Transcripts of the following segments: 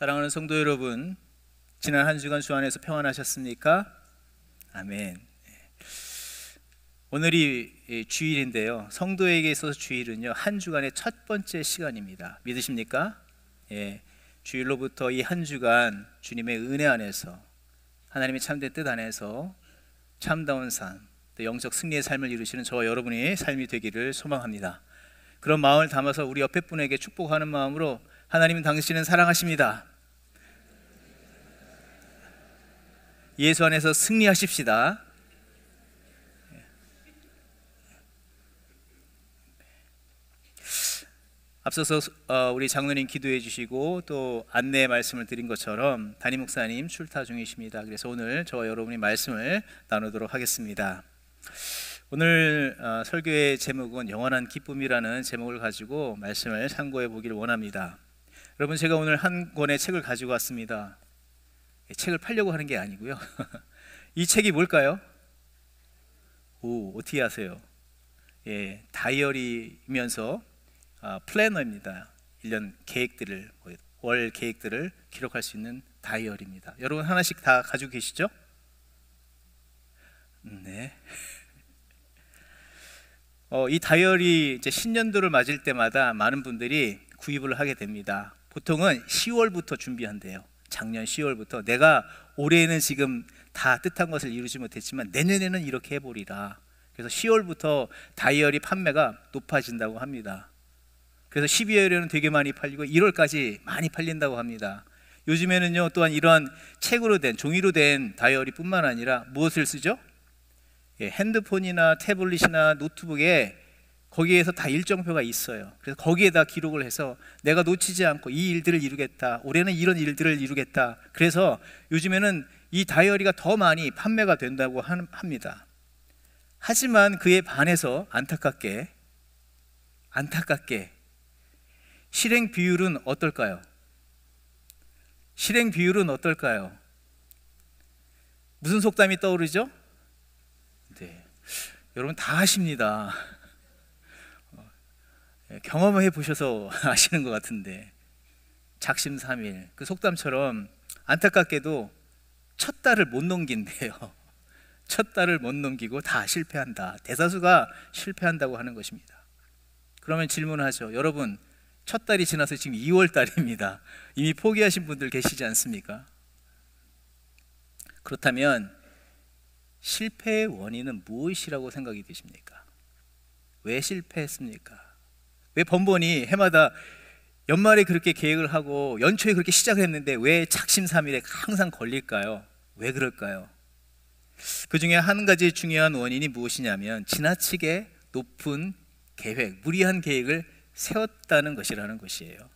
사랑하는 성도 여러분, 지난 한 주간 주 안에서 평안하셨습니까? 아멘. 오늘이 주일인데요, 성도에게 있어서 주일은요 한 주간의 첫 번째 시간입니다. 믿으십니까? 주일로부터 이 한 주간 주님의 은혜 안에서, 하나님의 참된 뜻 안에서 참다운 삶, 또 영적 승리의 삶을 이루시는 저와 여러분의 삶이 되기를 소망합니다. 그런 마음을 담아서 우리 옆에 분에게 축복하는 마음으로, 하나님은 당신은 사랑하십니다. 예수 안에서 승리하십시다. 앞서서 우리 장로님 기도해 주시고 또 안내 말씀을 드린 것처럼 담임 목사님 출타 중이십니다. 그래서 오늘 저와 여러분이 말씀을 나누도록 하겠습니다. 오늘 설교의 제목은 영원한 기쁨이라는 제목을 가지고 말씀을 참고해 보기를 원합니다. 여러분, 제가 오늘 한 권의 책을 가지고 왔습니다. 책을 팔려고 하는 게 아니고요. 이 책이 뭘까요? 어떻게 아세요? 다이어리면서 플래너입니다. 1년 계획들을, 월 계획들을 기록할 수 있는 다이어리입니다. 여러분 하나씩 다 가지고 계시죠? 네. 이 다이어리 이제 신년도를 맞을 때마다 많은 분들이 구입을 하게 됩니다. 보통은 10월부터 준비한대요. 작년 10월부터 내가 올해는 지금 다 뜻한 것을 이루지 못했지만 내년에는 이렇게 해보리라. 그래서 10월부터 다이어리 판매가 높아진다고 합니다. 그래서 12월에는 되게 많이 팔리고 1월까지 많이 팔린다고 합니다. 요즘에는요 또한 이러한 책으로 된, 종이로 된 다이어리뿐만 아니라 무엇을 쓰죠? 핸드폰이나 태블릿이나 노트북에 거기에서 다 일정표가 있어요. 그래서 거기에다 기록을 해서 내가 놓치지 않고 이 일들을 이루겠다, 올해는 이런 일들을 이루겠다. 그래서 요즘에는 이 다이어리가 더 많이 판매가 된다고 합니다. 하지만 그에 반해서 안타깝게 실행 비율은 어떨까요? 실행 비율은 어떨까요? 무슨 속담이 떠오르죠? 네, 여러분 다 아십니다. 경험해 보셔서 아시는 것 같은데, 작심삼일, 그 속담처럼 안타깝게도 첫 달을 못 넘긴대요. 첫 달을 못 넘기고 다 실패한다. 대다수가 실패한다고 하는 것입니다. 그러면 질문하죠. 여러분, 첫 달이 지나서 지금 2월 달입니다. 이미 포기하신 분들 계시지 않습니까? 그렇다면 실패의 원인은 무엇이라고 생각이 드십니까? 왜 실패했습니까? 왜 번번이 해마다 연말에 그렇게 계획을 하고 연초에 그렇게 시작을 했는데 왜 작심삼일에 항상 걸릴까요? 왜 그럴까요? 그 중에 한 가지 중요한 원인이 무엇이냐면 지나치게 높은 계획, 무리한 계획을 세웠다는 것이라는 것이에요.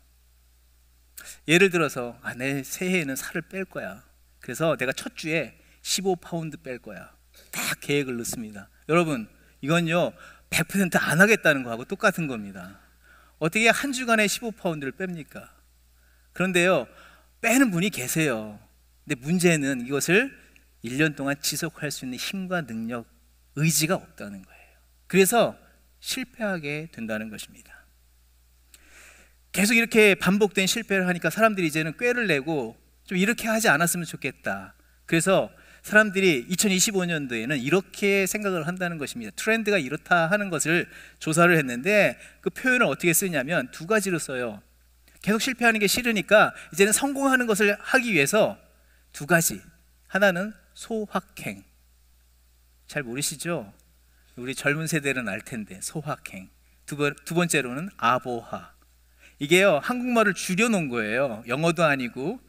예를 들어서 내 새해에는 살을 뺄 거야. 그래서 내가 첫 주에 15파운드 뺄 거야. 딱 계획을 넣습니다. 여러분, 이건요 100% 안 하겠다는 거하고 똑같은 겁니다. 어떻게 한 주간에 15파운드를 뺍니까? 그런데요, 빼는 분이 계세요. 근데 문제는 이것을 1년 동안 지속할 수 있는 힘과 능력, 의지가 없다는 거예요. 그래서 실패하게 된다는 것입니다. 계속 이렇게 반복된 실패를 하니까 사람들이 이제는 꾀를 내고 좀 이렇게 하지 않았으면 좋겠다. 그래서 사람들이 2025년도에는 이렇게 생각을 한다는 것입니다. 트렌드가 이렇다 하는 것을 조사를 했는데 그 표현을 어떻게 쓰냐면 두 가지로 써요. 계속 실패하는 게 싫으니까 이제는 성공하는 것을 하기 위해서 두 가지. 하나는 소확행. 잘 모르시죠? 우리 젊은 세대는 알 텐데, 소확행. 두 번째로는 아보하. 이게요 한국말을 줄여놓은 거예요. 영어도 아니고.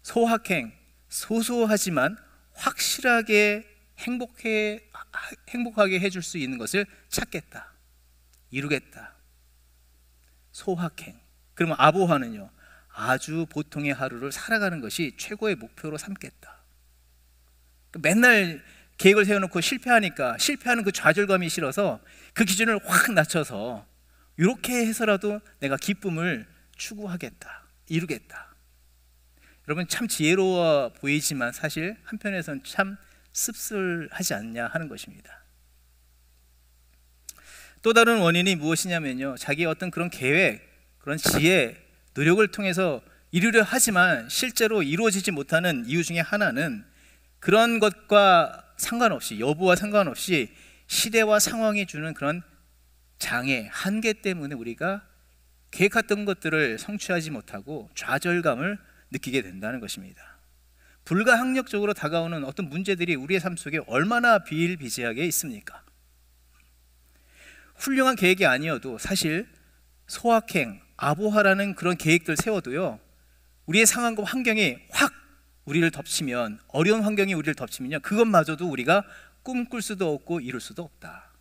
소확행, 소소하지만 확실하게 행복하게 해줄 수 있는 것을 찾겠다, 이루겠다. 소확행. 그러면 아보하는요, 아주 보통의 하루를 살아가는 것이 최고의 목표로 삼겠다. 맨날 계획을 세워놓고 실패하니까 실패하는 그 좌절감이 싫어서 그 기준을 확 낮춰서 이렇게 해서라도 내가 기쁨을 추구하겠다, 이루겠다. 여러분, 참 지혜로워 보이지만 사실 한편에서는 참 씁쓸하지 않냐 하는 것입니다. 또 다른 원인이 무엇이냐면요, 자기의 어떤 그런 계획, 그런 지혜, 노력을 통해서 이루려 하지만 실제로 이루어지지 못하는 이유 중에 하나는 그런 것과 상관없이, 여부와 상관없이 시대와 상황이 주는 그런 장애, 한계 때문에 우리가 계획했던 것들을 성취하지 못하고 좌절감을 느끼게 된다는 것입니다. 불가항력적으로 다가오는 어떤 문제들이 우리의 삶 속에 얼마나 비일비재하게 있습니까? 훌륭한 계획이 아니어도 사실 소확행, 아보하라는 그런 계획들 세워도요, 우리의 상황과 환경이 확 우리를 덮치면, 어려운 환경이 우리를 덮치면요, 그것마저도 우리가 꿈꿀 수도 없고 이룰 수도 없다.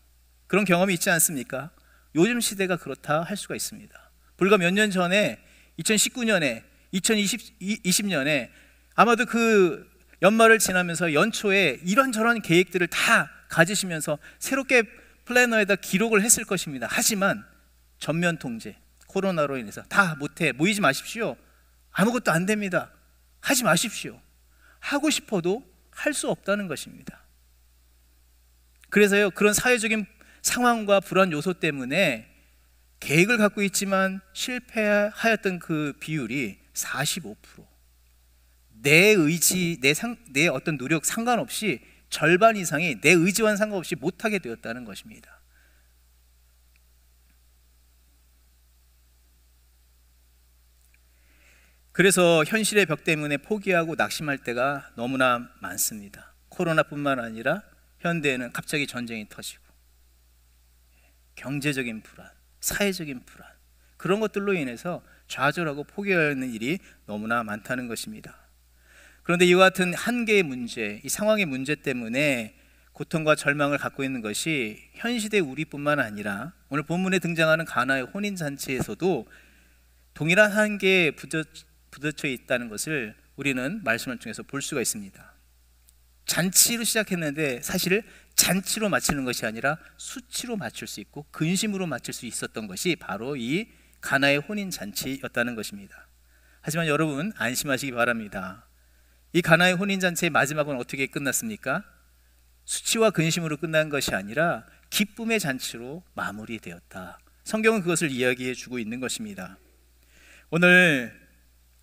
그런 경험이 있지 않습니까? 요즘 시대가 그렇다 할 수가 있습니다. 불과 몇 년 전에 2019년에 2020년에 아마도 그 연말을 지나면서 연초에 이런저런 계획들을 다 가지시면서 새롭게 플래너에다 기록을 했을 것입니다. 하지만 전면 통제, 코로나로 인해서 다 못해, 모이지 마십시오, 아무것도 안 됩니다, 하지 마십시오, 하고 싶어도 할 수 없다는 것입니다. 그래서요, 그런 사회적인 상황과 불안 요소 때문에 계획을 갖고 있지만 실패하였던 그 비율이 45%, 내 의지, 내 어떤 노력 상관없이 절반 이상이 내 의지와는 상관없이 못하게 되었다는 것입니다. 그래서 현실의 벽 때문에 포기하고 낙심할 때가 너무나 많습니다. 코로나뿐만 아니라 현대에는 갑자기 전쟁이 터지고 경제적인 불안, 사회적인 불안, 그런 것들로 인해서 좌절하고 포기하는 일이 너무나 많다는 것입니다. 그런데 이와 같은 한계의 문제, 이 상황의 문제 때문에 고통과 절망을 갖고 있는 것이 현 시대 우리뿐만 아니라 오늘 본문에 등장하는 가나의 혼인잔치에서도 동일한 한계에 부딪혀 있다는 것을 우리는 말씀을 통해서 볼 수가 있습니다. 잔치로 시작했는데 사실 잔치로 마치는 것이 아니라 수치로 마칠 수 있고 근심으로 마칠 수 있었던 것이 바로 이 가나의 혼인잔치였다는 것입니다. 하지만 여러분, 안심하시기 바랍니다. 이 가나의 혼인잔치의 마지막은 어떻게 끝났습니까? 수치와 근심으로 끝난 것이 아니라 기쁨의 잔치로 마무리되었다. 성경은 그것을 이야기해 주고 있는 것입니다. 오늘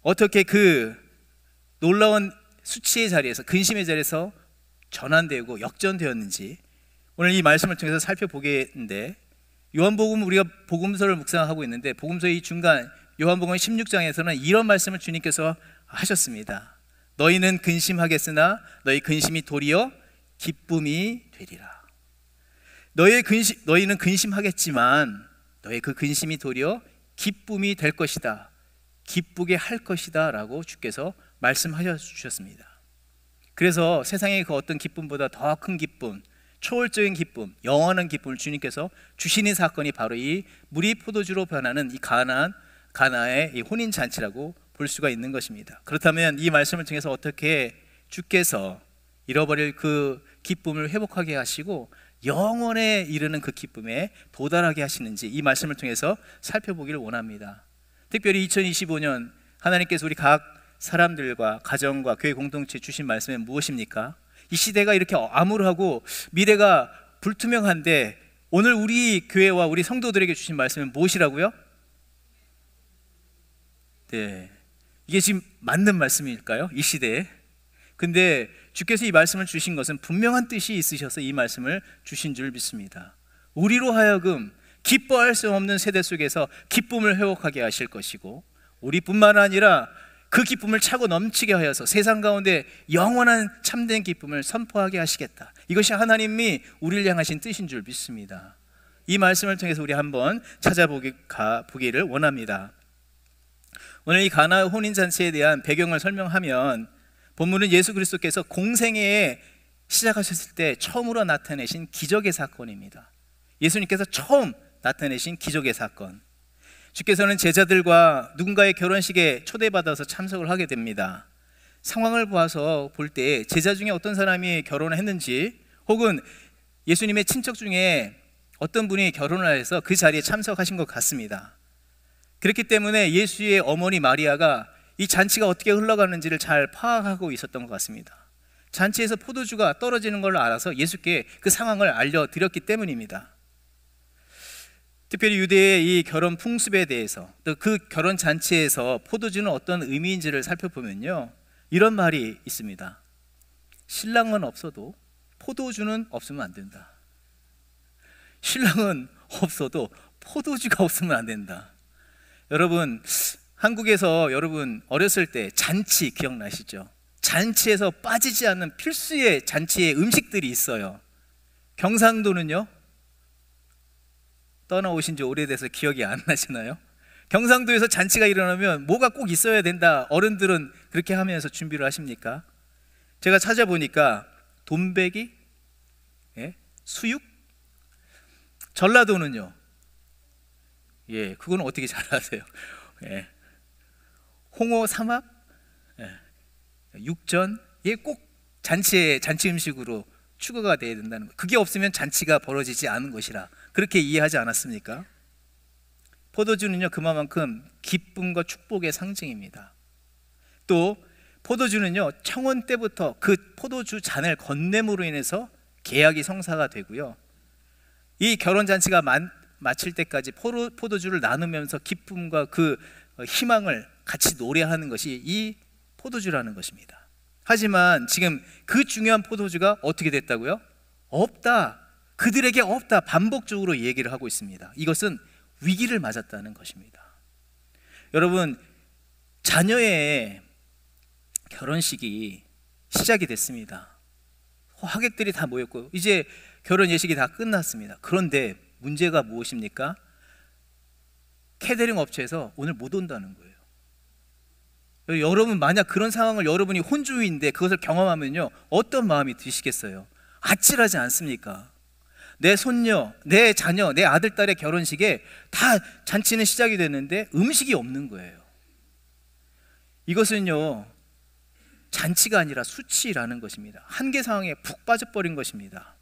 어떻게 그 놀라운 수치의 자리에서, 근심의 자리에서 전환되고 역전되었는지 오늘 이 말씀을 통해서 살펴보겠는데, 요한복음, 우리가 복음서를 묵상하고 있는데 복음서의 이 중간 요한복음 16장에서는 이런 말씀을 주님께서 하셨습니다. 너희는 근심하겠으나 너희 근심이 도리어 기쁨이 되리라. 너희는 근심하겠지만 너희 그 근심이 도리어 기쁨이 될 것이다, 기쁘게 할 것이다 라고 주께서 말씀하셔 주셨습니다. 그래서 세상의 그 어떤 기쁨보다 더 큰 기쁨, 초월적인 기쁨, 영원한 기쁨을 주님께서 주시는 사건이 바로 이 물이 포도주로 변하는 이 가나의 이 혼인잔치라고 볼 수가 있는 것입니다. 그렇다면 이 말씀을 통해서 어떻게 주께서 잃어버릴 그 기쁨을 회복하게 하시고 영원에 이르는 그 기쁨에 도달하게 하시는지 이 말씀을 통해서 살펴보기를 원합니다. 특별히 2025년 하나님께서 우리 각 사람들과 가정과 교회 공동체에 주신 말씀은 무엇입니까? 이 시대가 이렇게 암울하고 미래가 불투명한데 오늘 우리 교회와 우리 성도들에게 주신 말씀은 무엇이라고요? 네, 이게 지금 맞는 말씀일까요? 이 시대에? 근데 주께서 이 말씀을 주신 것은 분명한 뜻이 있으셔서 이 말씀을 주신 줄 믿습니다. 우리로 하여금 기뻐할 수 없는 세대 속에서 기쁨을 회복하게 하실 것이고, 우리뿐만 아니라 그 기쁨을 차고 넘치게 하여서 세상 가운데 영원한 참된 기쁨을 선포하게 하시겠다. 이것이 하나님이 우리를 향하신 뜻인 줄 믿습니다. 이 말씀을 통해서 우리 한번 찾아보기를 원합니다. 오늘 이 가나 혼인잔치에 대한 배경을 설명하면, 본문은 예수 그리스도께서 공생애에 시작하셨을 때 처음으로 나타내신 기적의 사건입니다. 예수님께서 처음 나타내신 기적의 사건. 주께서는 제자들과 누군가의 결혼식에 초대받아서 참석을 하게 됩니다. 상황을 보아서 볼 때 제자 중에 어떤 사람이 결혼을 했는지, 혹은 예수님의 친척 중에 어떤 분이 결혼을 해서 그 자리에 참석하신 것 같습니다. 그렇기 때문에 예수의 어머니 마리아가 이 잔치가 어떻게 흘러가는지를 잘 파악하고 있었던 것 같습니다. 잔치에서 포도주가 떨어지는 걸 알아서 예수께 그 상황을 알려드렸기 때문입니다. 특별히 유대의 이 결혼 풍습에 대해서, 또 그 결혼 잔치에서 포도주는 어떤 의미인지를 살펴보면요, 이런 말이 있습니다. 신랑은 없어도 포도주는 없으면 안 된다. 신랑은 없어도 포도주가 없으면 안 된다. 여러분, 한국에서 여러분 어렸을 때 잔치 기억나시죠? 잔치에서 빠지지 않는 필수의 잔치의 음식들이 있어요. 경상도는요, 떠나오신 지 오래돼서 기억이 안 나시나요? 경상도에서 잔치가 일어나면 뭐가 꼭 있어야 된다, 어른들은 그렇게 하면서 준비를 하십니까? 제가 찾아보니까 돈베기, 수육. 전라도는요, 그건 어떻게 잘 아세요? 홍어 삼합, 육전, 꼭 잔치 음식으로 추가가 돼야 된다는 거. 그게 없으면 잔치가 벌어지지 않은 것이라 그렇게 이해하지 않았습니까? 포도주는요, 그만큼 기쁨과 축복의 상징입니다. 또 포도주는요, 청혼 때부터 그 포도주 잔을 건넴으로 인해서 계약이 성사가 되고요, 이 결혼 잔치가 마칠 때까지 포도주를 나누면서 기쁨과 그 희망을 같이 노래하는 것이 이 포도주라는 것입니다. 하지만 지금 그 중요한 포도주가 어떻게 됐다고요? 없다. 그들에게 없다. 반복적으로 얘기를 하고 있습니다. 이것은 위기를 맞았다는 것입니다. 여러분, 자녀의 결혼식이 시작이 됐습니다. 하객들이 다 모였고 이제 결혼 예식이 다 끝났습니다. 그런데 문제가 무엇입니까? 캐터링 업체에서 오늘 못 온다는 거예요. 여러분, 만약 그런 상황을 여러분이 혼주인데 그것을 경험하면요, 어떤 마음이 드시겠어요? 아찔하지 않습니까? 내 손녀, 내 자녀, 내 아들, 딸의 결혼식에 다 잔치는 시작이 됐는데 음식이 없는 거예요. 이것은요, 잔치가 아니라 수치라는 것입니다. 한계 상황에 푹 빠져버린 것입니다.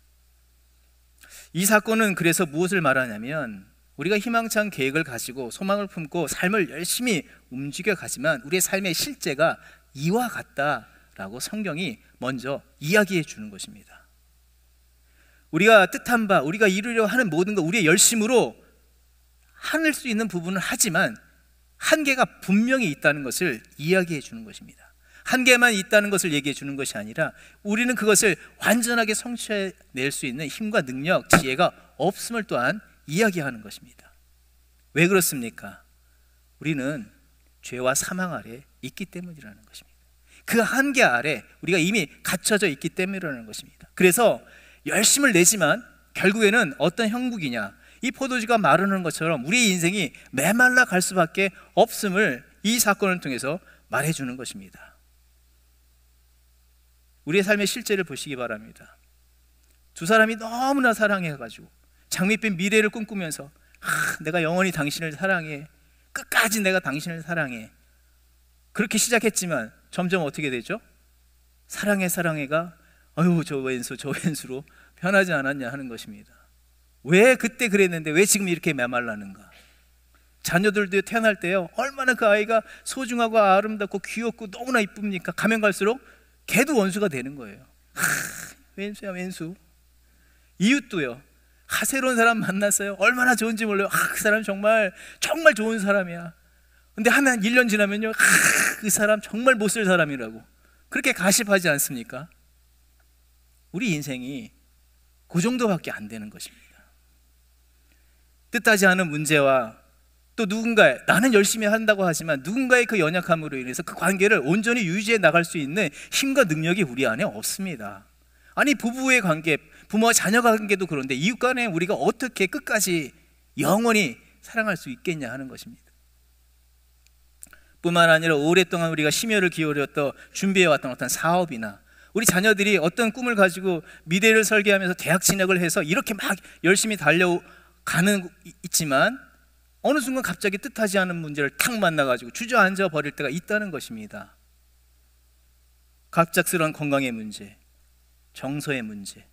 이 사건은 그래서 무엇을 말하냐면, 우리가 희망찬 계획을 가지고 소망을 품고 삶을 열심히 움직여 가지만 우리의 삶의 실제가 이와 같다라고 성경이 먼저 이야기해 주는 것입니다. 우리가 뜻한 바, 우리가 이루려 하는 모든 것, 우리의 열심으로 할 수 있는 부분은 하지만 한계가 분명히 있다는 것을 이야기해 주는 것입니다. 한계만 있다는 것을 얘기해 주는 것이 아니라 우리는 그것을 완전하게 성취해낼 수 있는 힘과 능력, 지혜가 없음을 또한 이야기하는 것입니다. 왜 그렇습니까? 우리는 죄와 사망 아래 있기 때문이라는 것입니다. 그 한계 아래 우리가 이미 갇혀져 있기 때문이라는 것입니다. 그래서 열심을 내지만 결국에는 어떤 형국이냐, 이 포도주가 마르는 것처럼 우리의 인생이 메말라 갈 수밖에 없음을 이 사건을 통해서 말해주는 것입니다. 우리의 삶의 실제를 보시기 바랍니다. 두 사람이 너무나 사랑해가지고 장밋빛 미래를 꿈꾸면서 내가 영원히 당신을 사랑해, 끝까지 내가 당신을 사랑해, 그렇게 시작했지만 점점 어떻게 되죠? 사랑해가 아유 저 왼수로 변하지 않았냐 하는 것입니다. 왜 그때 그랬는데 왜 지금 이렇게 메말라는가? 자녀들도 태어날 때요, 얼마나 그 아이가 소중하고 아름답고 귀엽고 너무나 이쁩니까? 가면 갈수록 걔도 원수가 되는 거예요. 왼수야 왼수. 이웃도요, 새로운 사람 만났어요. 얼마나 좋은지 몰라요. 그 사람 정말 좋은 사람이야. 근데 한 1년 지나면요, 그 사람 정말 못 쓸 사람이라고 그렇게 가십하지 않습니까? 우리 인생이 그 정도밖에 안 되는 것입니다. 뜻하지 않은 문제와 또 누군가의, 나는 열심히 한다고 하지만 누군가의 그 연약함으로 인해서 그 관계를 온전히 유지해 나갈 수 있는 힘과 능력이 우리 안에 없습니다. 아니, 부부의 관계, 부모와 자녀 관계도 그런데 이웃 간에 우리가 어떻게 끝까지 영원히 사랑할 수 있겠냐 하는 것입니다. 뿐만 아니라 오랫동안 우리가 심혈을 기울였던 준비해왔던 어떤 사업이나 우리 자녀들이 어떤 꿈을 가지고 미래를 설계하면서 대학 진학을 해서 이렇게 막 열심히 달려가는 있지만 어느 순간 갑자기 뜻하지 않은 문제를 탁 만나가지고 주저앉아 버릴 때가 있다는 것입니다. 갑작스러운 건강의 문제, 정서의 문제,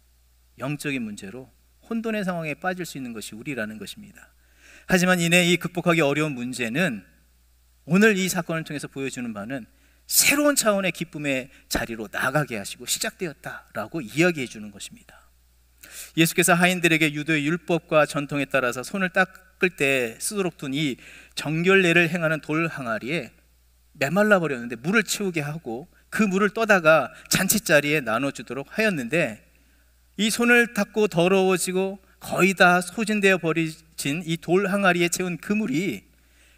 영적인 문제로 혼돈의 상황에 빠질 수 있는 것이 우리라는 것입니다. 하지만 이내 이 극복하기 어려운 문제는 오늘 이 사건을 통해서 보여주는 바는 새로운 차원의 기쁨의 자리로 나가게 하시고 시작되었다라고 이야기해 주는 것입니다. 예수께서 하인들에게 유대의 율법과 전통에 따라서 손을 닦을 때 쓰도록 둔 이 정결례를 행하는 돌 항아리에 메말라 버렸는데 물을 채우게 하고 그 물을 떠다가 잔치자리에 나눠주도록 하였는데, 이 손을 닦고 더러워지고 거의 다 소진되어 버리진 이 돌 항아리에 채운 그 물이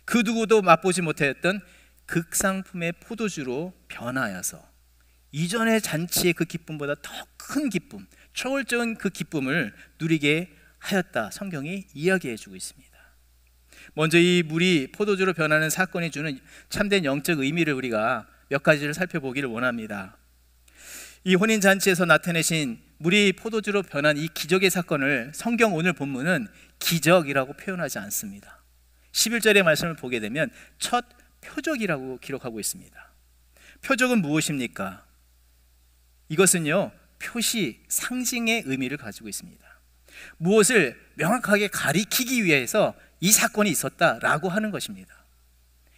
그 누구도 맛보지 못하였던 극상품의 포도주로 변하여서 이전의 잔치의 그 기쁨보다 더 큰 기쁨, 초월적인 그 기쁨을 누리게 하였다, 성경이 이야기해 주고 있습니다. 먼저 이 물이 포도주로 변하는 사건이 주는 참된 영적 의미를 우리가 몇 가지를 살펴보기를 원합니다. 이 혼인잔치에서 나타내신 물이 포도주로 변한 이 기적의 사건을 성경 오늘 본문은 기적이라고 표현하지 않습니다. 11절의 말씀을 보게 되면 첫 표적이라고 기록하고 있습니다. 표적은 무엇입니까? 이것은요, 표시, 상징의 의미를 가지고 있습니다. 무엇을 명확하게 가리키기 위해서 이 사건이 있었다라고 하는 것입니다.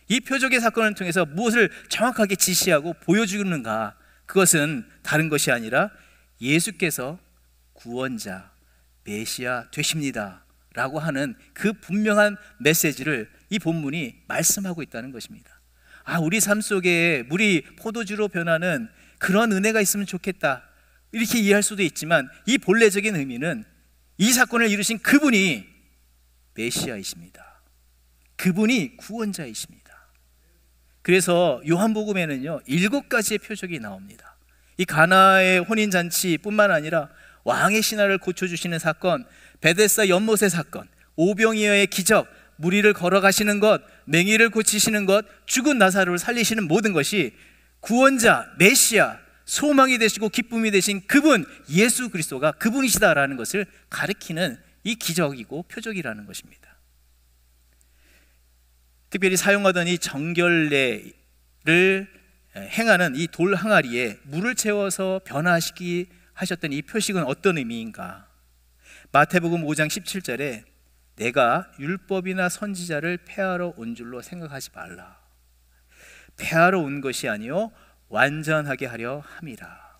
이 표적의 사건을 통해서 무엇을 정확하게 지시하고 보여주는가? 그것은 다른 것이 아니라 예수께서 구원자, 메시아 되십니다 라고 하는 그 분명한 메시지를 이 본문이 말씀하고 있다는 것입니다. 우리 삶 속에 물이 포도주로 변하는 그런 은혜가 있으면 좋겠다, 이렇게 이해할 수도 있지만, 이 본래적인 의미는 이 사건을 이루신 그분이 메시아이십니다. 그분이 구원자이십니다. 그래서 요한복음에는요 7가지의 표적이 나옵니다. 이 가나의 혼인잔치뿐만 아니라 왕의 신하를 고쳐주시는 사건, 베데스다 연못의 사건, 오병이어의 기적, 무리를 걸어가시는 것, 맹인을 고치시는 것, 죽은 나사로를 살리시는 모든 것이 구원자, 메시아, 소망이 되시고 기쁨이 되신 그분 예수 그리스도가 그분이시다라는 것을 가리키는 이 기적이고 표적이라는 것입니다. 특별히 사용하던 이 정결례를 행하는 이 돌 항아리에 물을 채워서 변화시키 하셨던 이 표식은 어떤 의미인가? 마태복음 5장 17절에 내가 율법이나 선지자를 폐하러 온 줄로 생각하지 말라. 폐하러 온 것이 아니요 완전하게 하려 함이라.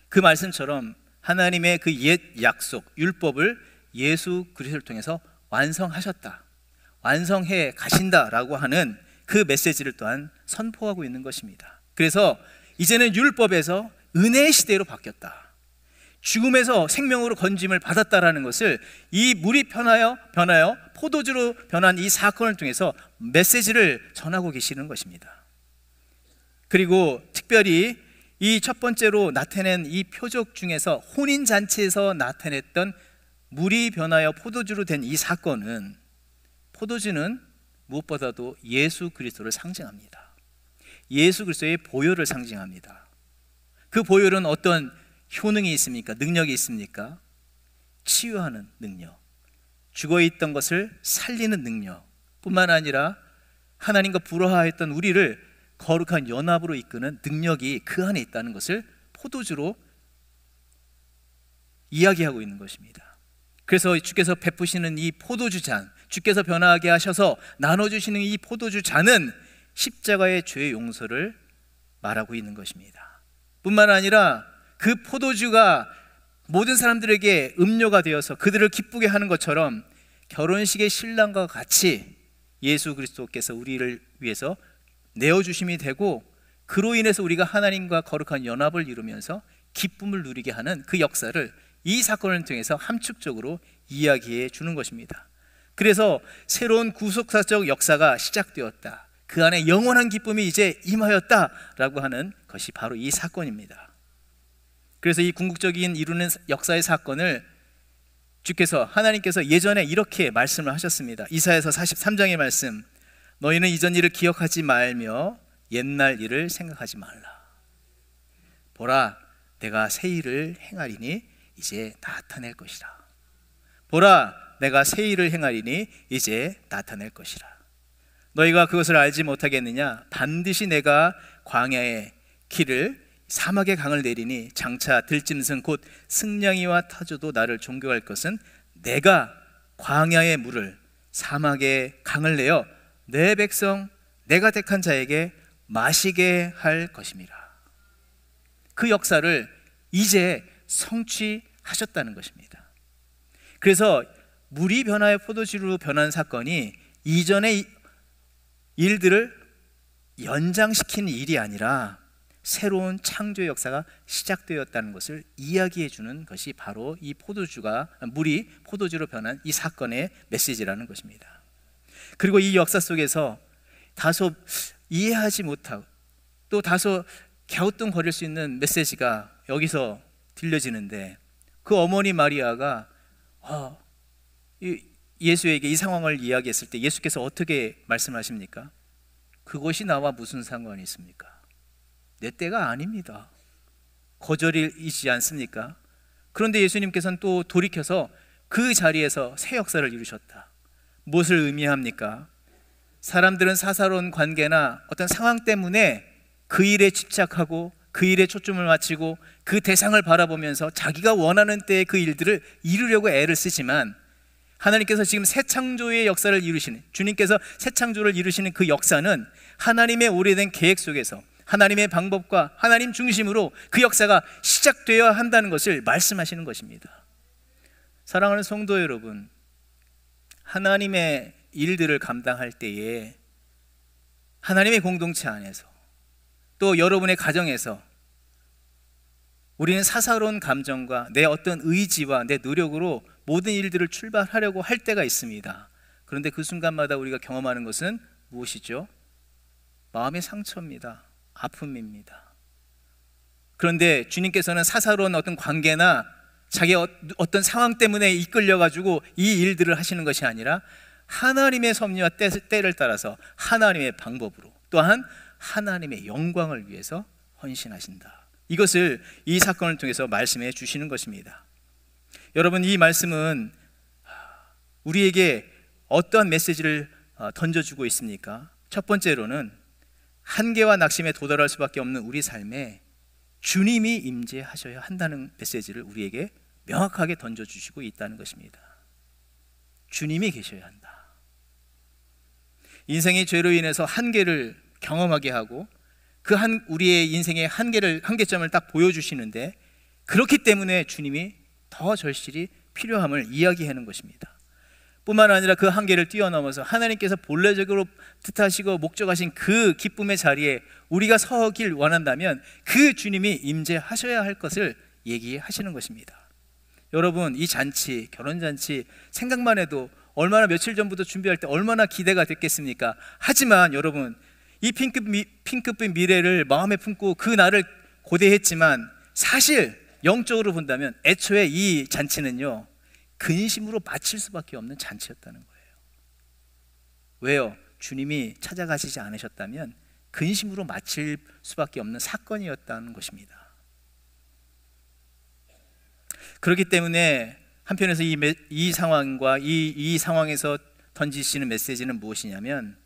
그 말씀처럼 하나님의 그 옛 약속, 율법을 예수 그리스도를 통해서 완성하셨다, 완성해 가신다라고 하는 그 메시지를 또한 선포하고 있는 것입니다. 그래서 이제는 율법에서 은혜의 시대로 바뀌었다, 죽음에서 생명으로 건짐을 받았다라는 것을 이 물이 변하여 포도주로 변한 이 사건을 통해서 메시지를 전하고 계시는 것입니다. 그리고 특별히 이 첫 번째로 나타낸 이 표적 중에서 혼인잔치에서 나타냈던 물이 변하여 포도주로 된 이 사건은, 포도주는 무엇보다도 예수 그리스도를 상징합니다. 예수 그리스도의 보혈을 상징합니다. 그 보혈은 어떤 효능이 있습니까? 능력이 있습니까? 치유하는 능력, 죽어있던 것을 살리는 능력 뿐만 아니라 하나님과 불화했던 우리를 거룩한 연합으로 이끄는 능력이 그 안에 있다는 것을 포도주로 이야기하고 있는 것입니다. 그래서 주께서 베푸시는 이 포도주 잔, 주께서 변화하게 하셔서 나눠주시는 이 포도주 잔은 십자가의 죄의 용서를 말하고 있는 것입니다. 뿐만 아니라 그 포도주가 모든 사람들에게 음료가 되어서 그들을 기쁘게 하는 것처럼 결혼식의 신랑과 같이 예수 그리스도께서 우리를 위해서 내어주심이 되고, 그로 인해서 우리가 하나님과 거룩한 연합을 이루면서 기쁨을 누리게 하는 그 역사를 이 사건을 통해서 함축적으로 이야기해 주는 것입니다. 그래서 새로운 구속사적 역사가 시작되었다, 그 안에 영원한 기쁨이 이제 임하였다라고 하는 것이 바로 이 사건입니다. 그래서 이 궁극적인 이루는 역사의 사건을 하나님께서 예전에 이렇게 말씀을 하셨습니다. 이사야서 43장의 말씀, 너희는 이전 일을 기억하지 말며 옛날 일을 생각하지 말라. 보라, 내가 새 일을 행하리니 이제 나타낼 것이라. 보라, 내가 새 일을 행하리니 이제 나타낼 것이라. 너희가 그것을 알지 못하겠느냐? 반드시 내가 광야의 길을, 사막의 강을 내리니 장차 들짐승 곧 승냥이와 타조도 나를 존경할 것은 내가 광야의 물을, 사막의 강을 내어 내 백성 내가 택한 자에게 마시게 할 것임이라. 그 역사를 이제 성취하셨다는 것입니다. 그래서 물이 변하여 포도주로 변한 사건이 이전의 일들을 연장시키는 일이 아니라 새로운 창조의 역사가 시작되었다는 것을 이야기해 주는 것이 바로 이 물이 포도주로 변한 이 사건의 메시지라는 것입니다. 그리고 이 역사 속에서 다소 이해하지 못하고 또 다소 갸우뚱거릴 수 있는 메시지가 여기서 들려지는데, 그 어머니 마리아가 예수에게 이 상황을 이야기했을 때 예수께서 어떻게 말씀하십니까? 그것이 나와 무슨 상관이 있습니까? 내 때가 아닙니다. 거절이지 않습니까? 그런데 예수님께서는 또 돌이켜서 그 자리에서 새 역사를 이루셨다. 무엇을 의미합니까? 사람들은 사사로운 관계나 어떤 상황 때문에 그 일에 집착하고 그 일에 초점을 맞추고 그 대상을 바라보면서 자기가 원하는 때에 그 일들을 이루려고 애를 쓰지만, 하나님께서 지금 새 창조의 역사를 이루시는, 주님께서 새 창조를 이루시는 그 역사는 하나님의 오래된 계획 속에서 하나님의 방법과 하나님 중심으로 그 역사가 시작되어야 한다는 것을 말씀하시는 것입니다. 사랑하는 성도 여러분, 하나님의 일들을 감당할 때에 하나님의 공동체 안에서 또 여러분의 가정에서 우리는 사사로운 감정과 내 어떤 의지와 내 노력으로 모든 일들을 출발하려고 할 때가 있습니다. 그런데 그 순간마다 우리가 경험하는 것은 무엇이죠? 마음의 상처입니다. 아픔입니다. 그런데 주님께서는 사사로운 어떤 관계나 자기의 어떤 상황 때문에 이끌려가지고 이 일들을 하시는 것이 아니라 하나님의 섭리와 때를 따라서 하나님의 방법으로, 또한 하나님의 영광을 위해서 헌신하신다. 이것을 이 사건을 통해서 말씀해 주시는 것입니다. 여러분, 이 말씀은 우리에게 어떠한 메시지를 던져주고 있습니까? 첫 번째로는 한계와 낙심에 도달할 수밖에 없는 우리 삶에 주님이 임재하셔야 한다는 메시지를 우리에게 명확하게 던져주시고 있다는 것입니다. 주님이 계셔야 한다. 인생의 죄로 인해서 한계를 경험하게 하고 우리의 인생의 한계점을 딱 보여주시는데, 그렇기 때문에 주님이 더 절실히 필요함을 이야기하는 것입니다. 뿐만 아니라 그 한계를 뛰어넘어서 하나님께서 본래적으로 뜻하시고 목적하신 그 기쁨의 자리에 우리가 서길 원한다면 그 주님이 임재하셔야 할 것을 얘기하시는 것입니다. 여러분, 이 잔치, 결혼잔치 생각만 해도 얼마나 며칠 전부터 준비할 때 얼마나 기대가 됐겠습니까? 하지만 여러분, 이 핑크빛 미래를 마음에 품고 그 날을 고대했지만 사실 영적으로 본다면 애초에 이 잔치는요, 근심으로 마칠 수밖에 없는 잔치였다는 거예요. 왜요? 주님이 찾아가시지 않으셨다면 근심으로 마칠 수밖에 없는 사건이었다는 것입니다. 그렇기 때문에 한편에서 이 상황과 이 상황에서 던지시는 메시지는 무엇이냐면,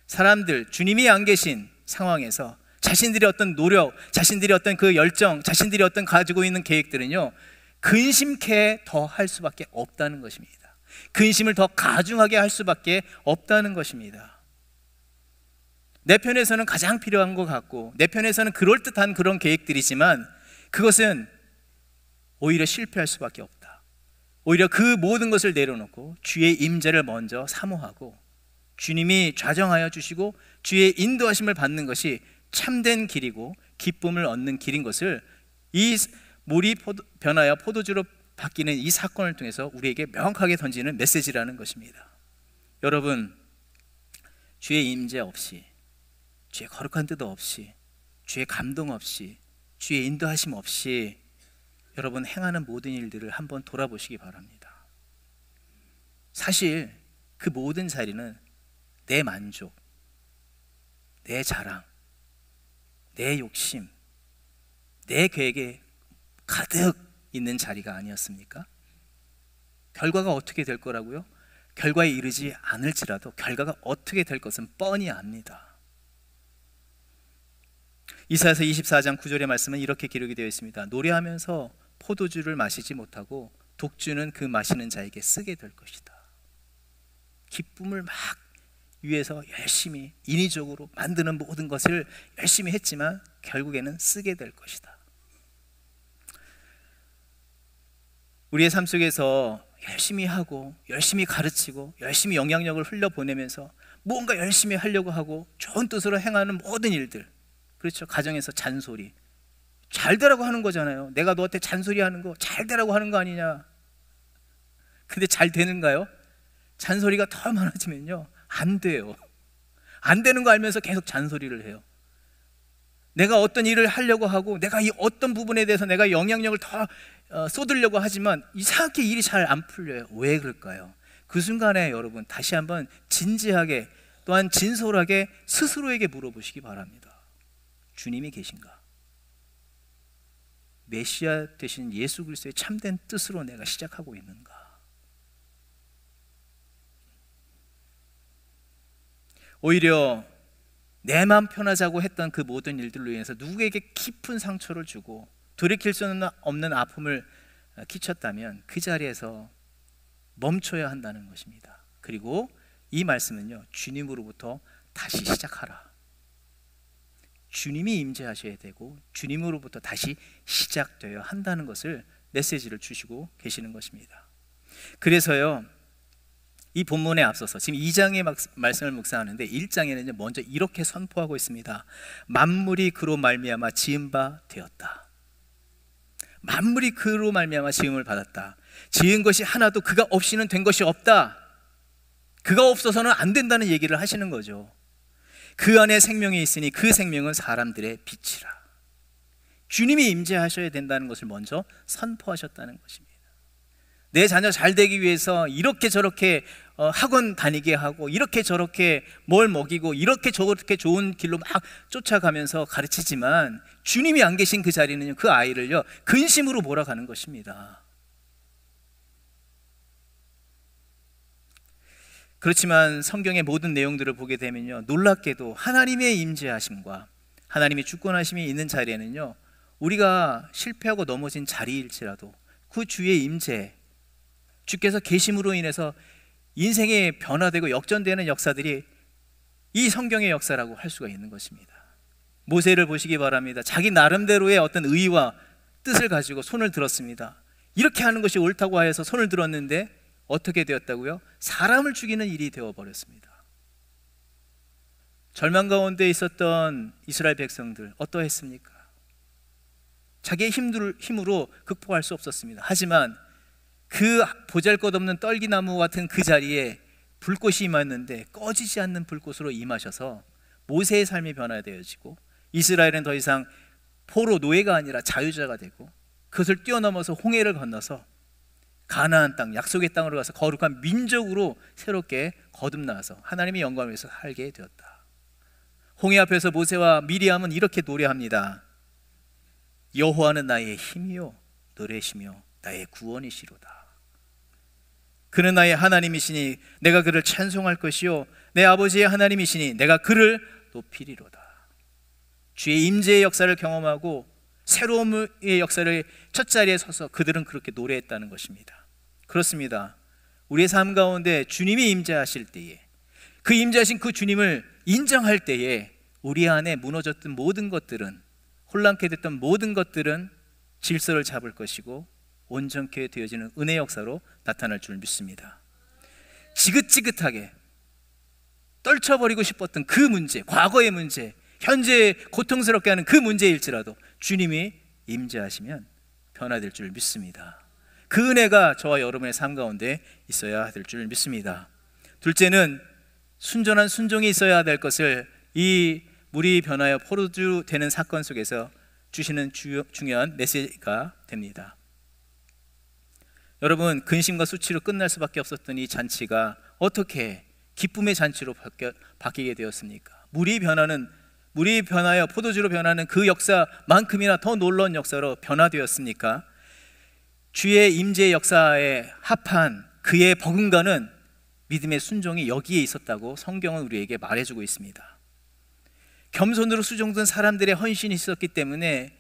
사람들, 주님이 안 계신 상황에서 자신들의 어떤 노력, 자신들의 어떤 그 열정, 자신들이 어떤 가지고 있는 계획들은요, 근심케 더 할 수밖에 없다는 것입니다. 근심을 더 가중하게 할 수밖에 없다는 것입니다. 내 편에서는 가장 필요한 것 같고 내 편에서는 그럴듯한 그런 계획들이지만 그것은 오히려 실패할 수밖에 없다. 오히려 그 모든 것을 내려놓고 주의 임재를 먼저 사모하고 주님이 좌정하여 주시고 주의 인도하심을 받는 것이 참된 길이고 기쁨을 얻는 길인 것을 이 물이 변하여 포도주로 바뀌는 이 사건을 통해서 우리에게 명확하게 던지는 메시지라는 것입니다. 여러분, 주의 임재 없이, 주의 거룩한 뜻 없이, 주의 감동 없이, 주의 인도하심 없이 여러분 행하는 모든 일들을 한번 돌아보시기 바랍니다. 사실 그 모든 자리는 내 만족, 내 자랑, 내 욕심, 내 계획에 가득 있는 자리가 아니었습니까? 결과가 어떻게 될 거라고요? 결과에 이르지 않을지라도 결과가 어떻게 될 것은 뻔히 압니다. 이사야서 24장 9절의 말씀은 이렇게 기록이 되어 있습니다. 노래하면서 포도주를 마시지 못하고 독주는 그 마시는 자에게 쓰게 될 것이다. 기쁨을 막 위해서 열심히 인위적으로 만드는 모든 것을 열심히 했지만 결국에는 쓰게 될 것이다. 우리의 삶 속에서 열심히 하고 열심히 가르치고 열심히 영향력을 흘려보내면서 뭔가 열심히 하려고 하고 좋은 뜻으로 행하는 모든 일들, 그렇죠? 가정에서 잔소리, 잘 되라고 하는 거잖아요. 내가 너한테 잔소리하는 거 잘 되라고 하는 거 아니냐. 근데 잘 되는가요? 잔소리가 더 많아지면요, 안 돼요. 안 되는 거 알면서 계속 잔소리를 해요. 내가 어떤 일을 하려고 하고 내가 이 어떤 부분에 대해서 내가 영향력을 더 쏟으려고 하지만 이상하게 일이 잘 안 풀려요. 왜 그럴까요? 그 순간에 여러분 다시 한번 진지하게 또한 진솔하게 스스로에게 물어보시기 바랍니다. 주님이 계신가? 메시아 되신 예수 그리스도의 참된 뜻으로 내가 시작하고 있는가? 오히려 내 마음 편하자고 했던 그 모든 일들로 인해서 누구에게 깊은 상처를 주고 돌이킬 수 없는 아픔을 끼쳤다면 그 자리에서 멈춰야 한다는 것입니다. 그리고 이 말씀은요, 주님으로부터 다시 시작하라. 주님이 임재하셔야 되고 주님으로부터 다시 시작되어야 한다는 것을 메시지를 주시고 계시는 것입니다. 그래서요, 이 본문에 앞서서 지금 2장의 말씀을 묵상하는데 1장에는 먼저 이렇게 선포하고 있습니다. 만물이 그로 말미암아 지은 바 되었다. 만물이 그로 말미암아 지음을 받았다. 지은 것이 하나도 그가 없이는 된 것이 없다. 그가 없어서는 안 된다는 얘기를 하시는 거죠. 그 안에 생명이 있으니 그 생명은 사람들의 빛이라. 주님이 임재하셔야 된다는 것을 먼저 선포하셨다는 것입니다. 내 자녀 잘 되기 위해서 이렇게 저렇게 학원 다니게 하고 이렇게 저렇게 뭘 먹이고 이렇게 저렇게 좋은 길로 막 쫓아가면서 가르치지만 주님이 안 계신 그 자리는 그 아이를요, 근심으로 몰아가는 것입니다. 그렇지만 성경의 모든 내용들을 보게 되면요, 놀랍게도 하나님의 임재하심과 하나님의 주권하심이 있는 자리에는요, 우리가 실패하고 넘어진 자리일지라도 그 주의 임재, 주께서 계심으로 인해서 인생이 변화되고 역전되는 역사들이 이 성경의 역사라고 할 수가 있는 것입니다. 모세를 보시기 바랍니다. 자기 나름대로의 어떤 의의와 뜻을 가지고 손을 들었습니다. 이렇게 하는 것이 옳다고 하여서 손을 들었는데 어떻게 되었다고요? 사람을 죽이는 일이 되어버렸습니다. 절망 가운데 있었던 이스라엘 백성들 어떠했습니까? 자기의 힘으로 극복할 수 없었습니다. 하지만 그 보잘것없는 떨기나무 같은 그 자리에 불꽃이 임했는데 꺼지지 않는 불꽃으로 임하셔서 모세의 삶이 변화되어지고 이스라엘은 더 이상 포로 노예가 아니라 자유자가 되고 그것을 뛰어넘어서 홍해를 건너서 가나안 땅, 약속의 땅으로 가서 거룩한 민족으로 새롭게 거듭나서 하나님의 영광을 위해서 살게 되었다. 홍해 앞에서 모세와 미리암은 이렇게 노래합니다. 여호와는 나의 힘이요 노래시며 나의 구원이시로다. 그는 나의 하나님이시니 내가 그를 찬송할 것이요 내 아버지의 하나님이시니 내가 그를 높이리로다. 주의 임재의 역사를 경험하고 새로움의 역사를 첫 자리에 서서 그들은 그렇게 노래했다는 것입니다. 그렇습니다. 우리의 삶 가운데 주님이 임재하실 때에, 그 임재하신 그 주님을 인정할 때에 우리 안에 무너졌던 모든 것들은, 혼란케 됐던 모든 것들은 질서를 잡을 것이고 온전케 되어지는 은혜의 역사로 나타날 줄 믿습니다. 지긋지긋하게 떨쳐버리고 싶었던 그 문제, 과거의 문제, 현재 고통스럽게 하는 그 문제일지라도 주님이 임재하시면 변화될 줄 믿습니다. 그 은혜가 저와 여러분의 삶 가운데 있어야 될 줄 믿습니다. 둘째는 순전한 순종이 있어야 될 것을 이 물이 변하여 포도주 되는 사건 속에서 주시는 중요한 메시지가 됩니다. 여러분, 근심과 수치로 끝날 수밖에 없었던 이 잔치가 어떻게 기쁨의 잔치로 바뀌게 되었습니까? 물이 변하여 포도주로 변하는 그 역사만큼이나 더 놀라운 역사로 변화되었습니까? 주의 임재 역사에 합한 그의 버금가는 믿음의 순종이 여기에 있었다고 성경은 우리에게 말해주고 있습니다. 겸손으로 수종된 사람들의 헌신이 있었기 때문에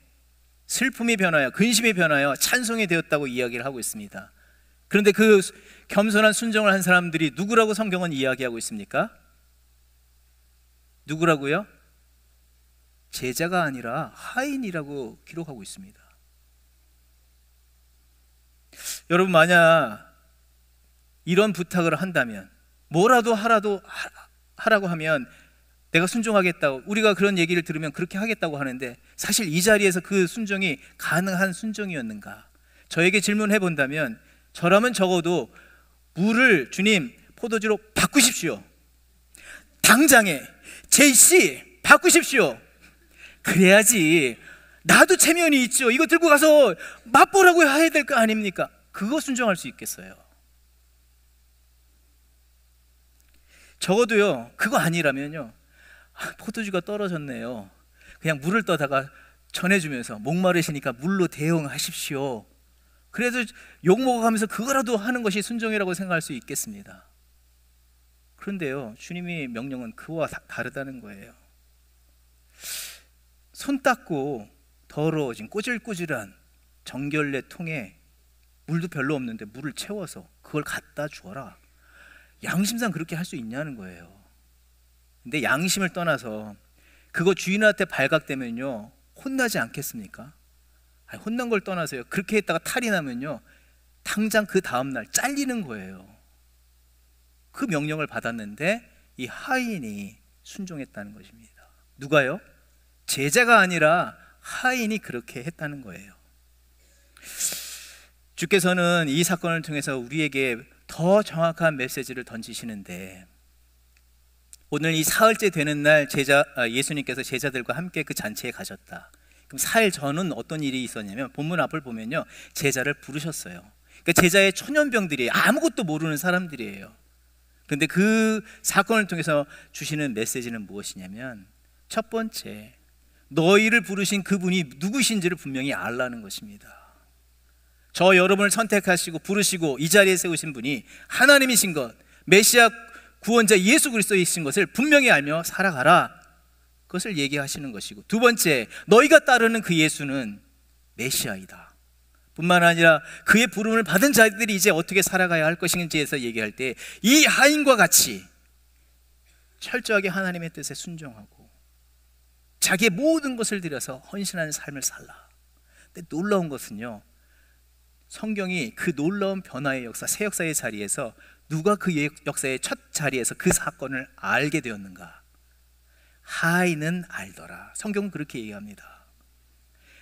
슬픔이 변하여 근심이 변하여 찬송이 되었다고 이야기를 하고 있습니다. 그런데 그 겸손한 순종을 한 사람들이 누구라고 성경은 이야기하고 있습니까? 누구라고요? 제자가 아니라 하인이라고 기록하고 있습니다. 여러분, 만약 이런 부탁을 한다면, 뭐라도 하라고 하면 내가 순종하겠다고, 우리가 그런 얘기를 들으면 그렇게 하겠다고 하는데, 사실 이 자리에서 그 순종이 가능한 순종이었는가? 저에게 질문해 본다면, 저라면 적어도 물을 주님 포도주로 바꾸십시오, 당장에 제이씨 바꾸십시오, 그래야지 나도 체면이 있죠, 이거 들고 가서 맛보라고 해야 될 거 아닙니까? 그거 순종할 수 있겠어요? 적어도요, 그거 아니라면요, 포도주가 떨어졌네요, 그냥 물을 떠다가 전해주면서 목마르시니까 물로 대용하십시오, 그래도 욕 먹어가면서 그거라도 하는 것이 순종이라고 생각할 수 있겠습니다. 그런데요, 주님의 명령은 그와 다르다는 거예요. 손 닦고 더러워진 꼬질꼬질한 정결례 통에 물도 별로 없는데 물을 채워서 그걸 갖다 주어라, 양심상 그렇게 할 수 있냐는 거예요. 근데 양심을 떠나서 그거 주인한테 발각되면요, 혼나지 않겠습니까? 아니, 혼난 걸 떠나서요, 그렇게 했다가 탈이 나면요, 당장 그 다음날 잘리는 거예요. 그 명령을 받았는데 이 하인이 순종했다는 것입니다. 누가요? 제자가 아니라 하인이 그렇게 했다는 거예요. 주께서는 이 사건을 통해서 우리에게 더 정확한 메시지를 던지시는데, 오늘 이 사흘째 되는 날 예수님께서 제자들과 함께 그 잔치에 가셨다. 그럼 사흘 전은 어떤 일이 있었냐면, 본문 앞을 보면요, 제자를 부르셨어요. 그러니까 제자의 초년병들이 아무것도 모르는 사람들이에요. 그런데 그 사건을 통해서 주시는 메시지는 무엇이냐면, 첫 번째, 너희를 부르신 그분이 누구신지를 분명히 알라는 것입니다. 저 여러분을 선택하시고 부르시고 이 자리에 세우신 분이 하나님이신 것, 메시아 구원자 예수 그리스도이신 것을 분명히 알며 살아가라, 그것을 얘기하시는 것이고, 두 번째, 너희가 따르는 그 예수는 메시아이다. 뿐만 아니라 그의 부름을 받은 자들이 이제 어떻게 살아가야 할 것인지에서 얘기할 때, 이 하인과 같이 철저하게 하나님의 뜻에 순종하고 자기의 모든 것을 들여서 헌신하는 삶을 살라. 근데 놀라운 것은요, 성경이 그 놀라운 변화의 역사, 새 역사의 자리에서 누가 그 역사의 첫 자리에서 그 사건을 알게 되었는가? 하인은 알더라. 성경은 그렇게 얘기합니다.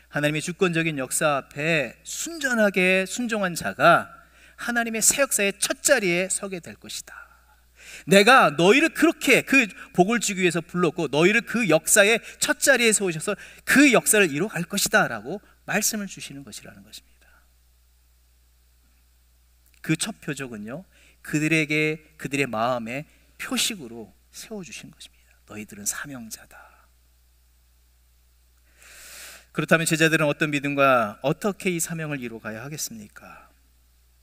하나님의 주권적인 역사 앞에 순전하게 순종한 자가 하나님의 새 역사의 첫 자리에 서게 될 것이다. 내가 너희를 그렇게 그 복을 주기 위해서 불렀고, 너희를 그 역사의 첫 자리에 세우셔서 그 역사를 이루어갈 것이다 라고 말씀을 주시는 것이라는 것입니다. 그 첫 표적은요, 그들의 마음에 표식으로 세워주신 것입니다. 너희들은 사명자다. 그렇다면 제자들은 어떤 믿음과 어떻게 이 사명을 이루어가야 하겠습니까?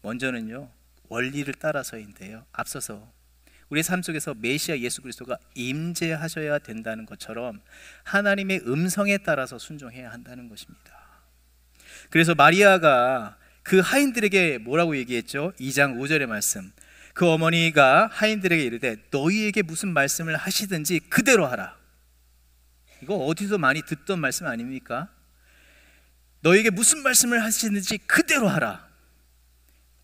먼저는요, 원리를 따라서인데요, 앞서서 우리의 삶 속에서 메시아 예수 그리스도가 임재하셔야 된다는 것처럼 하나님의 음성에 따라서 순종해야 한다는 것입니다. 그래서 마리아가 그 하인들에게 뭐라고 얘기했죠? 2장 5절의 말씀, 그 어머니가 하인들에게 이르되 너희에게 무슨 말씀을 하시든지 그대로 하라. 이거 어디서 많이 듣던 말씀 아닙니까? 너희에게 무슨 말씀을 하시든지 그대로 하라.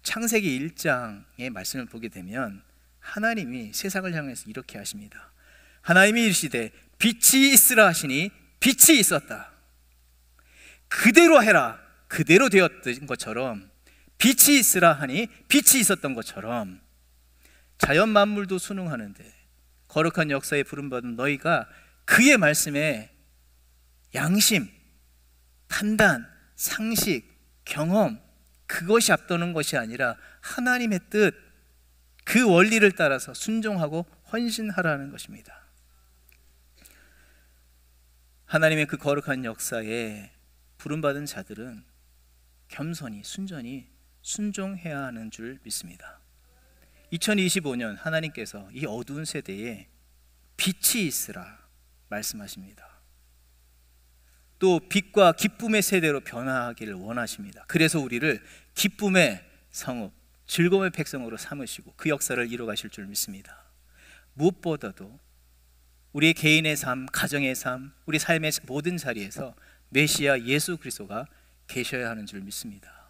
창세기 1장의 말씀을 보게 되면 하나님이 세상을 향해서 이렇게 하십니다. 하나님이 이르시되 빛이 있으라 하시니 빛이 있었다. 그대로 해라. 그대로 되었던 것처럼, 빛이 있으라 하니 빛이 있었던 것처럼, 자연 만물도 순응하는데 거룩한 역사에 부름받은 너희가 그의 말씀에 양심, 판단, 상식, 경험, 그것이 앞도는 것이 아니라 하나님의 뜻, 그 원리를 따라서 순종하고 헌신하라는 것입니다. 하나님의 그 거룩한 역사에 부름받은 자들은 겸손히, 순전히 순종해야 하는 줄 믿습니다. 2025년 하나님께서 이 어두운 세대에 빛이 있으라 말씀하십니다. 또 빛과 기쁨의 세대로 변화하기를 원하십니다. 그래서 우리를 기쁨의 성읍, 즐거움의 백성으로 삼으시고 그 역사를 이루어가실 줄 믿습니다. 무엇보다도 우리의 개인의 삶, 가정의 삶, 우리 삶의 모든 자리에서 메시아 예수 그리스도가 계셔야 하는 줄 믿습니다.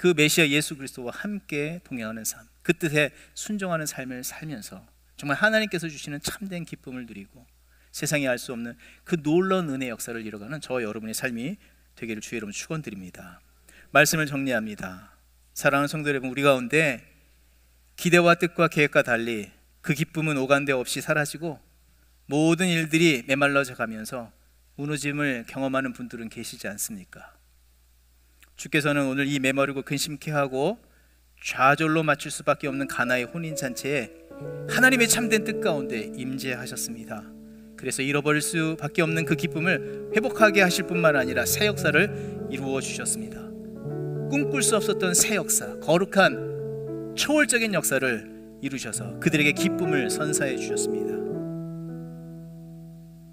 그 메시아 예수 그리스도와 함께 동행하는 삶, 그 뜻에 순종하는 삶을 살면서 정말 하나님께서 주시는 참된 기쁨을 누리고 세상이 알 수 없는 그 놀라운 은혜 역사를 이뤄가는 저와 여러분의 삶이 되기를 주의 이름으로 축원드립니다. 말씀을 정리합니다. 사랑하는 성도 여러분, 우리 가운데 기대와 뜻과 계획과 달리 그 기쁨은 오간데 없이 사라지고 모든 일들이 메말라져 가면서 무너짐을 경험하는 분들은 계시지 않습니까? 주께서는 오늘 이 메마르고 근심케 하고 좌절로 맞출 수밖에 없는 가나의 혼인잔치에 하나님의 참된 뜻 가운데 임재하셨습니다. 그래서 잃어버릴 수밖에 없는 그 기쁨을 회복하게 하실 뿐만 아니라 새 역사를 이루어 주셨습니다. 꿈꿀 수 없었던 새 역사, 거룩한 초월적인 역사를 이루셔서 그들에게 기쁨을 선사해 주셨습니다.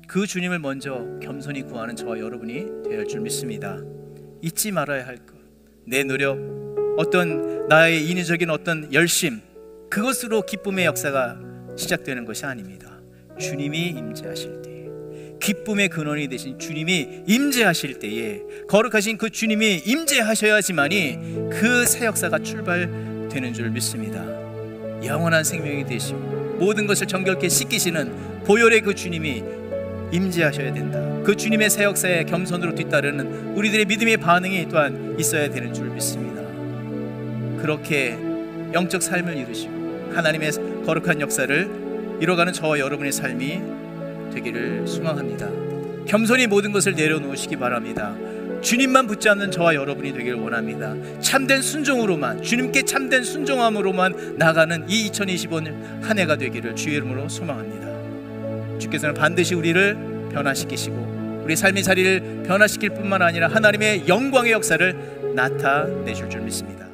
그 주님을 먼저 겸손히 구하는 저와 여러분이 되어야 할 줄 믿습니다. 잊지 말아야 할 것, 내 노력, 어떤 나의 인위적인 어떤 열심, 그것으로 기쁨의 역사가 시작되는 것이 아닙니다. 주님이 임재하실 때, 기쁨의 근원이 되신 주님이 임재하실 때에 거룩하신 그 주님이 임재하셔야지만이 그 새 역사가 출발되는 줄 믿습니다. 영원한 생명이 되시고 모든 것을 정결케 씻기시는 보혈의 그 주님이 임재하셔야 된다. 그 주님의 새 역사에 겸손으로 뒤따르는 우리들의 믿음의 반응이 또한 있어야 되는 줄 믿습니다. 그렇게 영적 삶을 이루시고 하나님의 거룩한 역사를 이뤄가는 저와 여러분의 삶이 되기를 소망합니다. 겸손히 모든 것을 내려놓으시기 바랍니다. 주님만 붙잡는 저와 여러분이 되기를 원합니다. 참된 순종으로만, 주님께 참된 순종함으로만 나가는 이 2025년 한 해가 되기를 주의 이름으로 소망합니다. 주께서는 반드시 우리를 변화시키시고 우리 삶의 자리를 변화시킬 뿐만 아니라 하나님의 영광의 역사를 나타내실 줄 믿습니다.